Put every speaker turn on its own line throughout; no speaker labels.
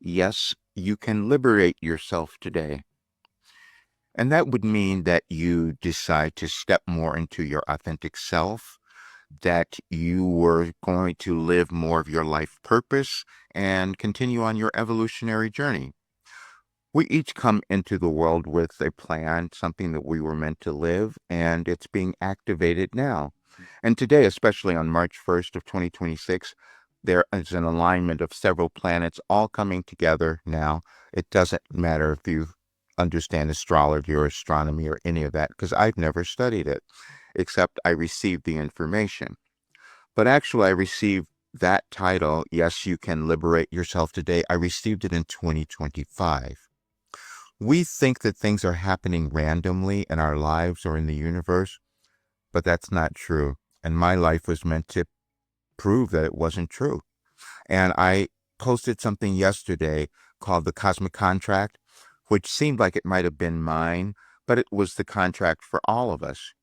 Yes, you can liberate yourself today. And that would mean that you decide to step more into your authentic self, that you were going to live more of your life purpose and continue on your evolutionary journey. We each come into the world with a plan, something that we were meant to live, and it's being activated now. And today, especially on March 1st of 2026, there is an alignment of several planets all coming together now. It doesn't matter if you understand astrology or astronomy or any of that, because I've never studied it, except I received the information. But actually, I received that title, Yes, You Can Liberate Yourself Today. I received it in 2025. We think that things are happening randomly in our lives or in the universe, but that's not true. And my life was meant to prove that it wasn't true. And I posted something yesterday called the Cosmic Contract, which seemed like it might have been mine, but it was the contract for all of us.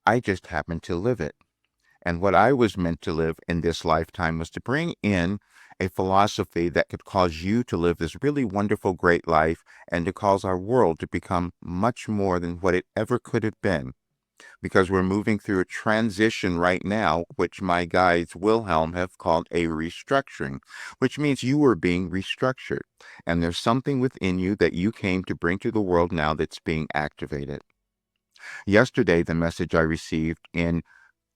I just happened to live it. And what I was meant to live in this lifetime was to bring in a philosophy that could cause you to live this really wonderful, great life and to cause our world to become much more than what it ever could have been. Because we're moving through a transition right now, which my guides Wilhelm have called a restructuring, which means you are being restructured. And there's something within you that you came to bring to the world now that's being activated. Yesterday, the message I received in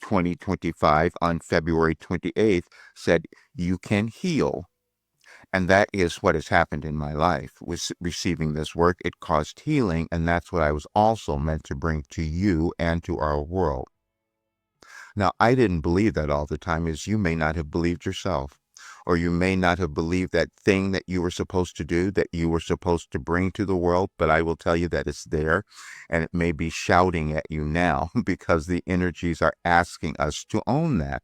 2025 on February 28th said, you can heal. And that is what has happened in my life. With receiving this work, it caused healing, and that's what I was also meant to bring to you and to our world. Now, I didn't believe that all the time, as you may not have believed yourself, or you may not have believed that thing that you were supposed to do, that you were supposed to bring to the world, but I will tell you that it's there, and it may be shouting at you now because the energies are asking us to own that,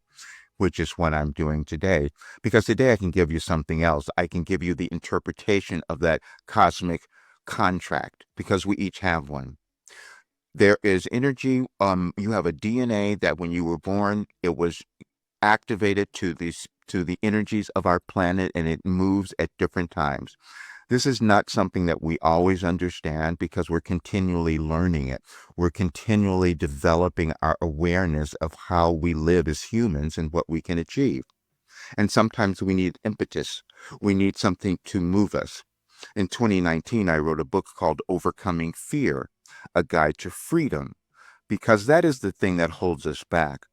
which is what I'm doing today. Because today I can give you something else. I can give you the interpretation of that cosmic contract, because we each have one. There is energy. You have a DNA that when you were born, it was activated to the energies of our planet, and it moves at different times. This is not something that we always understand because we're continually learning it. We're continually developing our awareness of how we live as humans and what we can achieve. And sometimes we need impetus. We need something to move us. In 2019, I wrote a book called Overcoming Fear, A Guide to Freedom, because that is the thing that holds us back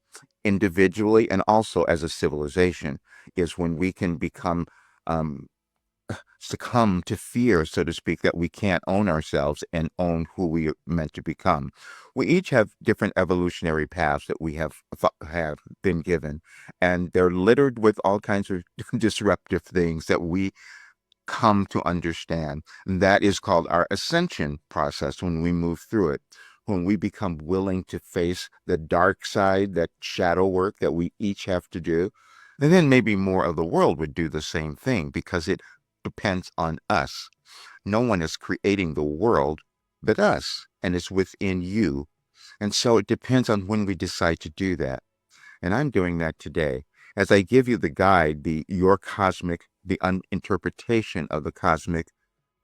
individually and also as a civilization, is when we can become um, succumb to fear, so to speak, that we can't own ourselves and own who we are meant to become. We each have different evolutionary paths that we have been given, and they're littered with all kinds of disruptive things that we come to understand. And that is called our ascension process when we move through it. When we become willing to face the dark side, that shadow work that we each have to do, and then maybe more of the world would do the same thing because it depends on us. No one is creating the world but us, and it's within you. And so it depends on when we decide to do that. And I'm doing that today. As I give you the guide, the interpretation of the cosmic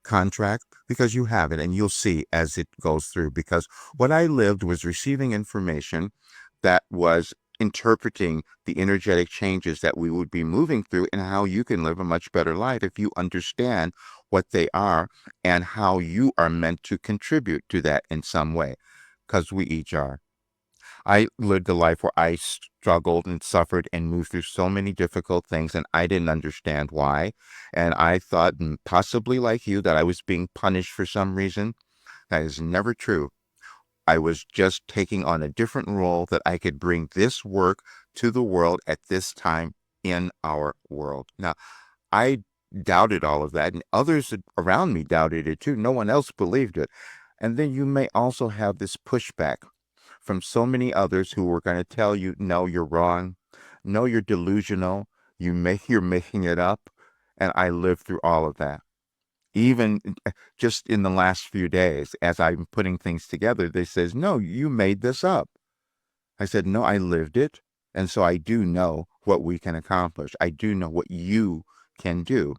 contract, because you have it and you'll see as it goes through. Because what I lived was receiving information that was interpreting the energetic changes that we would be moving through and how you can live a much better life if you understand what they are and how you are meant to contribute to that in some way, because we each are. I lived a life where I struggled and suffered and moved through so many difficult things, and I didn't understand why. And I thought, possibly like you, that I was being punished for some reason. That is never true. I was just taking on a different role that I could bring this work to the world at this time in our world. Now, I doubted all of that, and others around me doubted it too. No one else believed it. And then you may also have this pushback from so many others who were going to tell you, no, you're wrong. No, you're delusional. You're making it up. And I lived through all of that. Even just in the last few days, as I'm putting things together, they says, no, you made this up. I said, no, I lived it. And so I do know what we can accomplish. I do know what you can do.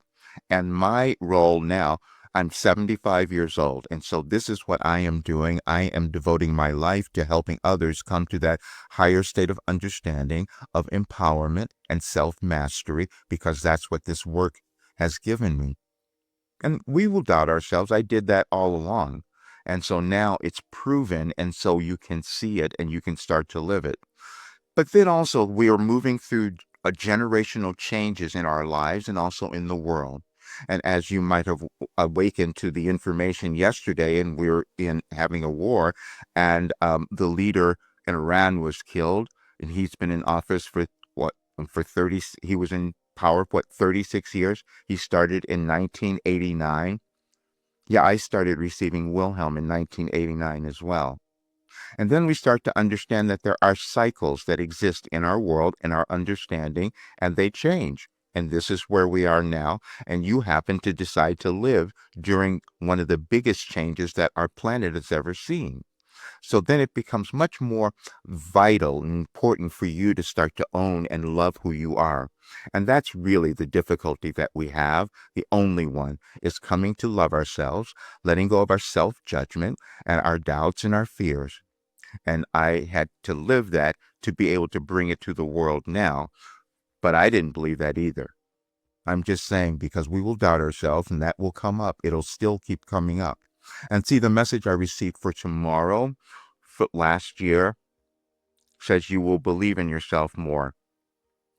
And my role now, I'm 75 years old. And so this is what I am doing. I am devoting my life to helping others come to that higher state of understanding, of empowerment and self-mastery, because that's what this work has given me. And we will doubt ourselves. I did that all along. And so now it's proven, and so you can see it and you can start to live it. But then also, we are moving through generational changes in our lives and also in the world. And as you might have awakened to the information yesterday, and we're in having a war, and the leader in Iran was killed, and he's been in office for what, for 30, he was in power for what, 36 years? He started in 1989. Yeah, I started receiving Wilhelm in 1989 as well. And then we start to understand that there are cycles that exist in our world and our understanding, and they change. And this is where we are now. And you happen to decide to live during one of the biggest changes that our planet has ever seen. So then it becomes much more vital and important for you to start to own and love who you are. And that's really the difficulty that we have. The only one is coming to love ourselves, letting go of our self-judgment and our doubts and our fears. And I had to live that to be able to bring it to the world now. But I didn't believe that either. I'm just saying, because we will doubt ourselves and that will come up. It'll still keep coming up. And see, the message I received for tomorrow, for last year, says you will believe in yourself more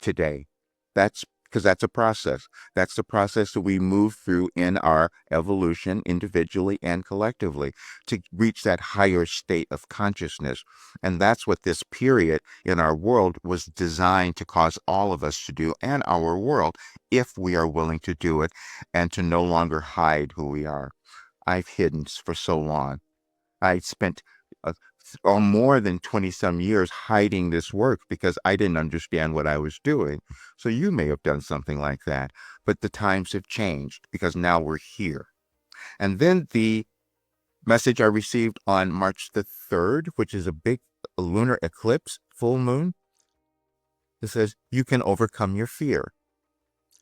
today. That's because that's a process. That's the process that we move through in our evolution, individually and collectively, to reach that higher state of consciousness. And that's what this period in our world was designed to cause all of us to do, and our world, if we are willing to do it and to no longer hide who we are. I've hidden for so long. I spent more than 20 some years hiding this work because I didn't understand what I was doing. So you may have done something like that, but the times have changed because now we're here. And then the message I received on March the 3rd, which is a big lunar eclipse, full moon, it says you can overcome your fear,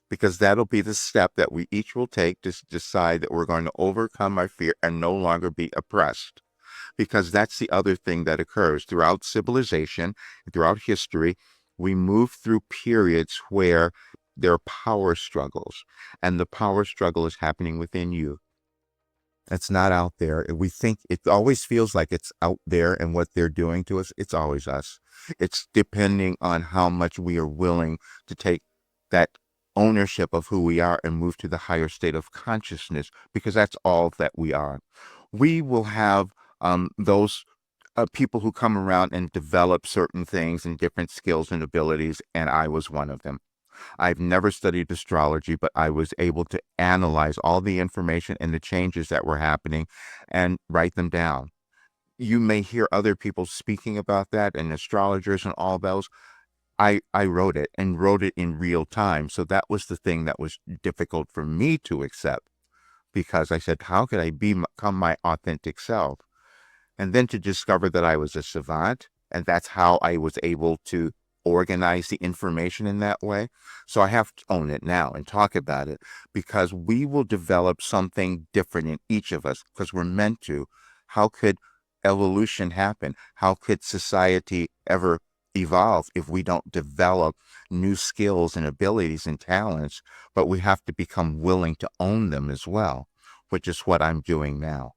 because that'll be the step that we each will take to decide that we're going to overcome our fear and no longer be oppressed. Because that's the other thing that occurs throughout civilization, throughout history. We move through periods where there are power struggles, and the power struggle is happening within you. It's not out there. We think it always feels like it's out there, and what they're doing to us, it's always us. It's depending on how much we are willing to take that ownership of who we are and move to the higher state of consciousness, because that's all that we are. We will have those people who come around and develop certain things and different skills and abilities, and I was one of them. I've never studied astrology, but I was able to analyze all the information and the changes that were happening and write them down. You may hear other people speaking about that, and astrologers and all those. I wrote it, and wrote it in real time. So that was the thing that was difficult for me to accept, because I said, how could I become my authentic self? And then to discover that I was a savant, and that's how I was able to organize the information in that way. So I have to own it now and talk about it, because we will develop something different in each of us, because we're meant to. How could evolution happen? How could society ever evolve if we don't develop new skills and abilities and talents? But we have to become willing to own them as well, which is what I'm doing now.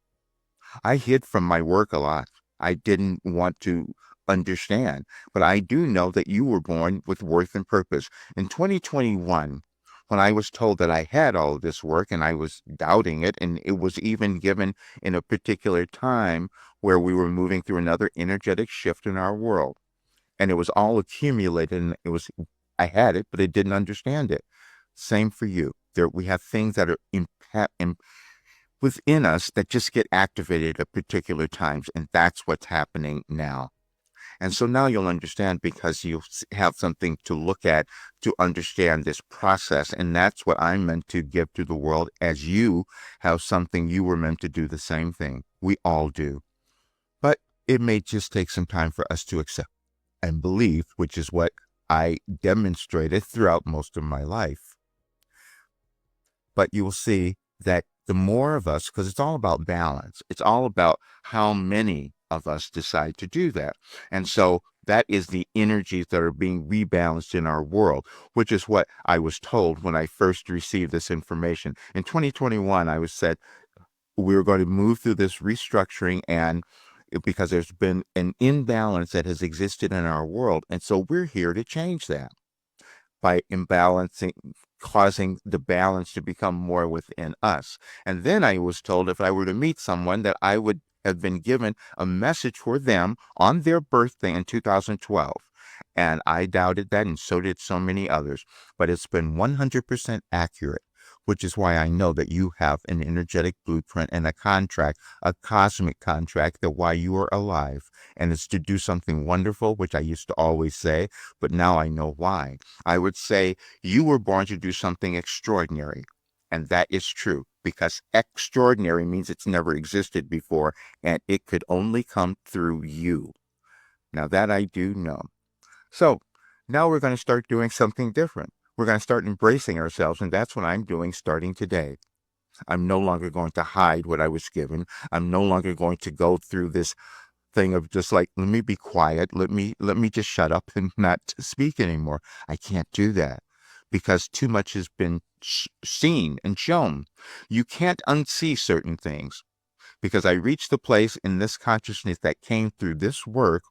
I hid from my work a lot. I didn't want to understand, but I do know that you were born with worth and purpose. In 2021, when I was told that I had all of this work and I was doubting it, and it was even given in a particular time where we were moving through another energetic shift in our world, and it was all accumulated, and I had it, but I didn't understand it. Same for you. We have things that are within us that just get activated at particular times, and that's what's happening now. And so now you'll understand, because you have something to look at to understand this process, and that's what I'm meant to give to the world, as you have something you were meant to do the same thing. We all do. But it may just take some time for us to accept and believe, which is what I demonstrated throughout most of my life. But you will see that the more of us, because it's all about balance, it's all about how many of us decide to do that. And so that is the energies that are being rebalanced in our world, which is what I was told when I first received this information. In 2021, I was said we were going to move through this restructuring, and because there's been an imbalance that has existed in our world. And so we're here to change that by imbalancing, causing the balance to become more within us. And then I was told if I were to meet someone that I would have been given a message for them on their birthday in 2012. And I doubted that, and so did so many others. But it's been 100% accurate, which is why I know that you have an energetic blueprint and a contract, a cosmic contract, that why you are alive. And it's to do something wonderful, which I used to always say, but now I know why. I would say you were born to do something extraordinary. And that is true, because extraordinary means it's never existed before, and it could only come through you. Now that I do know. So now we're going to start doing something different. We're going to start embracing ourselves, and that's what I'm doing starting today. I'm no longer going to hide what I was given. I'm no longer going to go through this thing of just like, let me be quiet. Let me just shut up and not speak anymore. I can't do that because too much has been seen and shown. You can't unsee certain things, because I reached the place in this consciousness that came through this work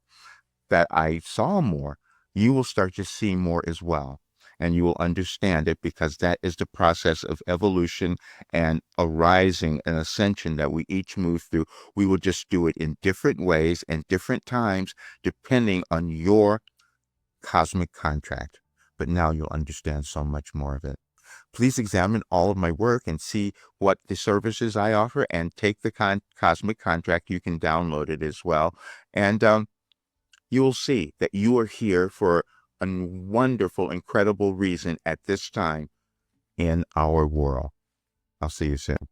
that I saw more. You will start to see more as well. And you will understand it, because that is the process of evolution and arising and ascension that we each move through. We will just do it in different ways and different times, depending on your cosmic contract. But now you'll understand so much more of it. Please examine all of my work and see what the services I offer, and take the cosmic contract. You can download it as well. And you will see that you are here for a wonderful, incredible reason at this time in our world. I'll see you soon.